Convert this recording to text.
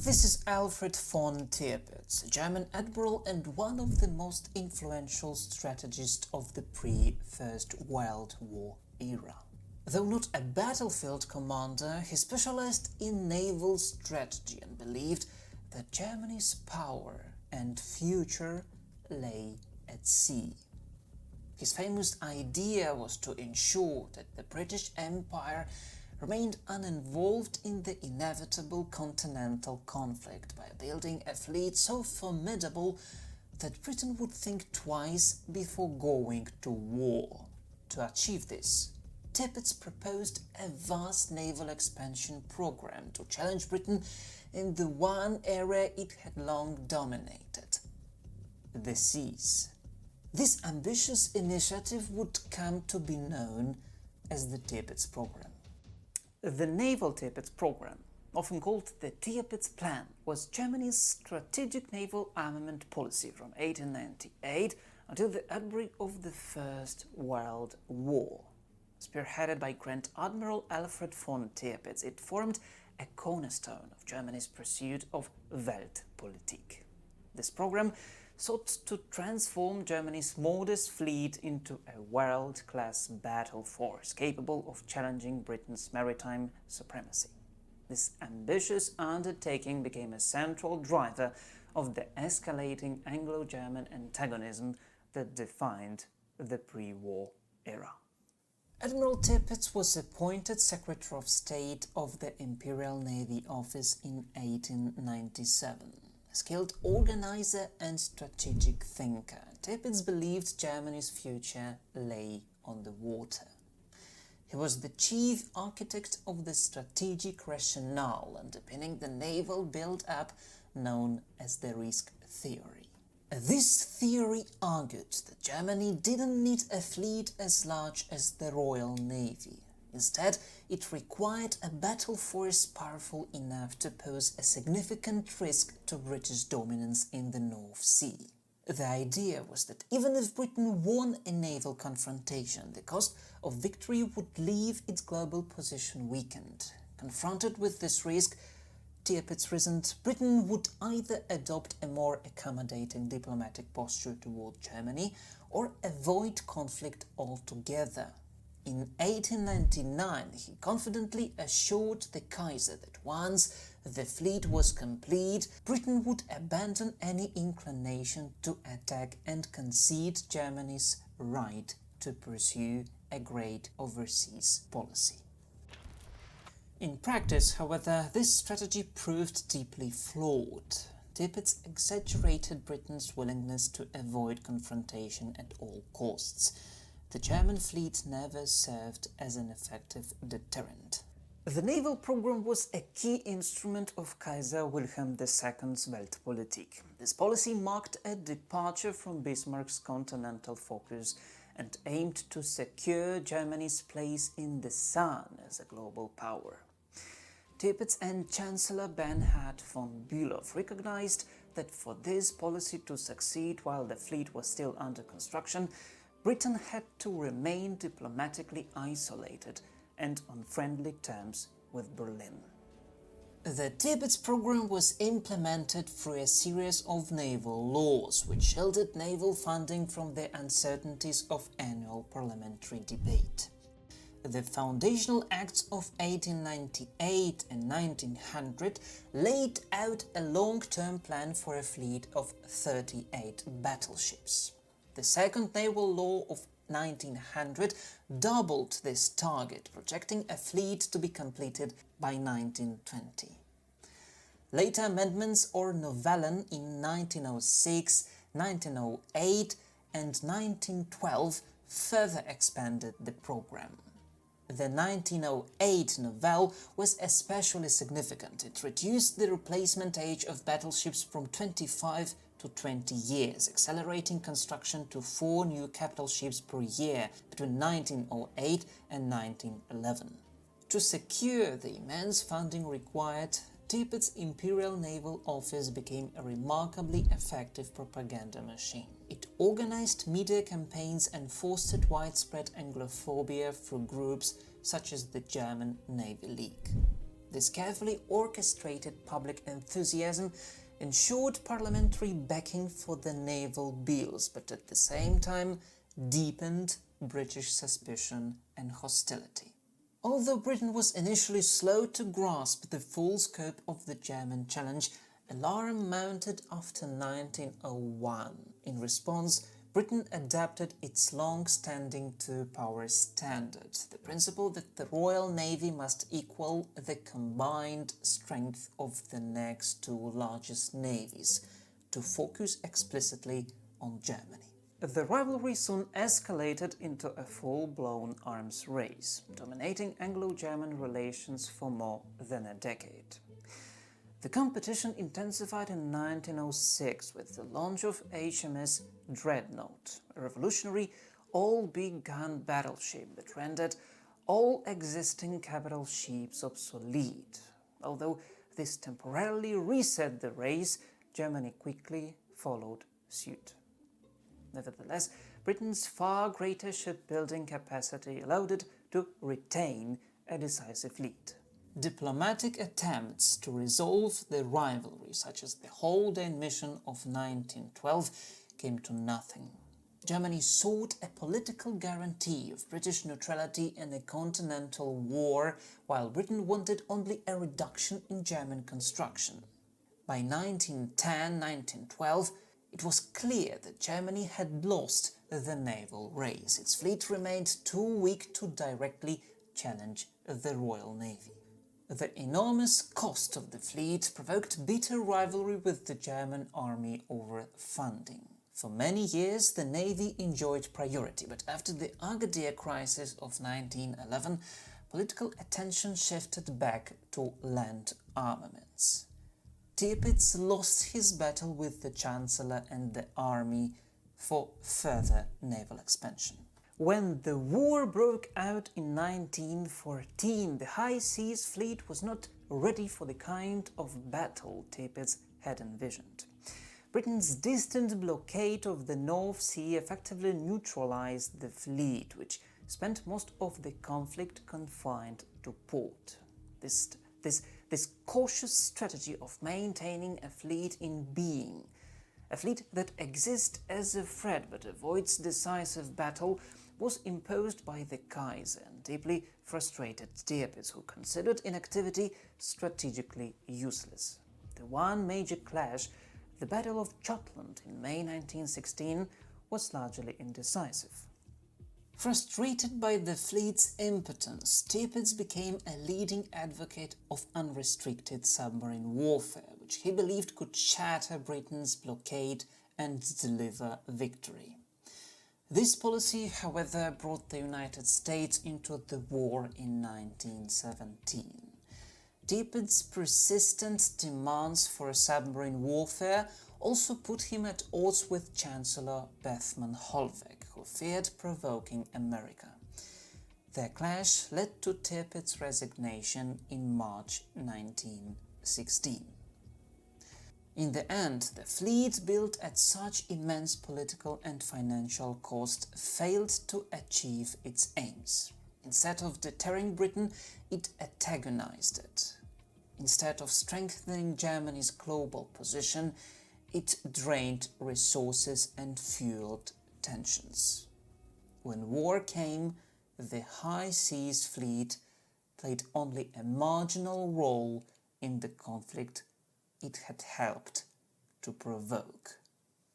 This is Alfred von Tirpitz, a German admiral and one of the most influential strategists of the pre-First World War era. Though not a battlefield commander, he specialized in naval strategy and believed that Germany's power and future lay at sea. His famous idea was to ensure that the British Empire remained uninvolved in the inevitable continental conflict by building a fleet so formidable that Britain would think twice before going to war. To achieve this, Tirpitz proposed a vast naval expansion program to challenge Britain in the one area it had long dominated: the seas. This ambitious initiative would come to be known as the Tirpitz Program. The Naval Tirpitz Program, often called the Tirpitz Plan, was Germany's strategic naval armament policy from 1898 until the outbreak of the First World War. Spearheaded by Grand Admiral Alfred von Tirpitz, it formed a cornerstone of Germany's pursuit of Weltpolitik. This program sought to transform Germany's modest fleet into a world-class battle force capable of challenging Britain's maritime supremacy. This ambitious undertaking became a central driver of the escalating anglo-German antagonism that defined the pre-war era. Admiral Tirpitz was appointed Secretary of State of the Imperial Navy Office in 1897. A skilled organizer and strategic thinker, Tirpitz believed Germany's future lay on the water. He was the chief architect of the strategic rationale underpinning the naval build-up known as the risk theory. This theory argued that Germany didn't need a fleet as large as the Royal Navy. Instead, it required a battle force powerful enough to pose a significant risk to British dominance in the North Sea. The idea was that even if Britain won a naval confrontation, the cost of victory would leave its global position weakened. Confronted with this risk, Tirpitz reasoned Britain would either adopt a more accommodating diplomatic posture toward Germany or avoid conflict altogether. In 1899, he confidently assured the Kaiser that once the fleet was complete, Britain would abandon any inclination to attack and concede Germany's right to pursue a great overseas policy. In practice, however, this strategy proved deeply flawed. Tirpitz exaggerated Britain's willingness to avoid confrontation at all costs. The German fleet never served as an effective deterrent. The naval program was a key instrument of Kaiser Wilhelm II's Weltpolitik. This policy marked a departure from Bismarck's continental focus and aimed to secure Germany's place in the sun as a global power. Tirpitz and Chancellor Bernhard von Bülow recognized that for this policy to succeed while the fleet was still under construction, Britain had to remain diplomatically isolated and on friendly terms with Berlin. The Tirpitz program was implemented through a series of naval laws which shielded naval funding from the uncertainties of annual parliamentary debate. The Foundational Acts of 1898 and 1900 laid out a long-term plan for a fleet of 38 battleships. The Second Naval Law of 1900 doubled this target, projecting a fleet to be completed by 1920. Later amendments or Novellen in 1906, 1908 and 1912 further expanded the program. The 1908 Naval was especially significant. It reduced the replacement age of battleships from 25 to 20 years, accelerating construction to 4 new capital ships per year between 1908 and 1911. To secure the immense funding required, Tirpitz's Imperial Naval Office became a remarkably effective propaganda machine. It organized media campaigns and fostered widespread Anglophobia through groups such as the German Navy League. This carefully orchestrated public enthusiasm ensured parliamentary backing for the naval bills, but at the same time deepened British suspicion and hostility. Although Britain was initially slow to grasp the full scope of the German challenge, alarm mounted after 1901. In response, Britain adapted its long-standing two-power standard, the principle that the Royal Navy must equal the combined strength of the next two largest navies, to focus explicitly on Germany. The rivalry soon escalated into a full-blown arms race, dominating Anglo-German relations for more than a decade. The competition intensified in 1906 with the launch of HMS Dreadnought, a revolutionary all-big-gun battleship that rendered all existing capital ships obsolete. Although this temporarily reset the race, Germany quickly followed suit. Nevertheless, Britain's far greater shipbuilding capacity allowed it to retain a decisive lead. Diplomatic attempts to resolve the rivalry, such as the Haldane mission of 1912, came to nothing. Germany sought a political guarantee of British neutrality in a continental war, while Britain wanted only a reduction in German construction. By 1910–1912, it was clear that Germany had lost the naval race. Its fleet remained too weak to directly challenge the Royal Navy. The enormous cost of the fleet provoked bitter rivalry with the German army over funding. For many years, the Navy enjoyed priority, but after the Agadir crisis of 1911, political attention shifted back to land armaments. Tirpitz lost his battle with the Chancellor and the army for further naval expansion. When the war broke out in 1914, the High Seas Fleet was not ready for the kind of battle Tirpitz had envisioned. Britain's distant blockade of the North Sea effectively neutralized the fleet, which spent most of the conflict confined to port. This cautious strategy of maintaining a fleet in being, a fleet that exists as a threat but avoids decisive battle, was imposed by the Kaiser and deeply frustrated Tirpitz, who considered inactivity strategically useless. The one major clash, the Battle of Jutland in May 1916, was largely indecisive. Frustrated by the fleet's impotence, Tirpitz became a leading advocate of unrestricted submarine warfare, which he believed could shatter Britain's blockade and deliver victory. This policy, however, brought the United States into the war in 1917. Tirpitz's persistent demands for submarine warfare also put him at odds with Chancellor Bethmann Hollweg, who feared provoking America. Their clash led to Tirpitz's resignation in March 1916. In the end, the fleet built at such immense political and financial cost failed to achieve its aims. Instead of deterring Britain, it antagonized it. Instead of strengthening Germany's global position, it drained resources and fueled tensions. When war came, the High Seas Fleet played only a marginal role in the conflict it had helped to provoke.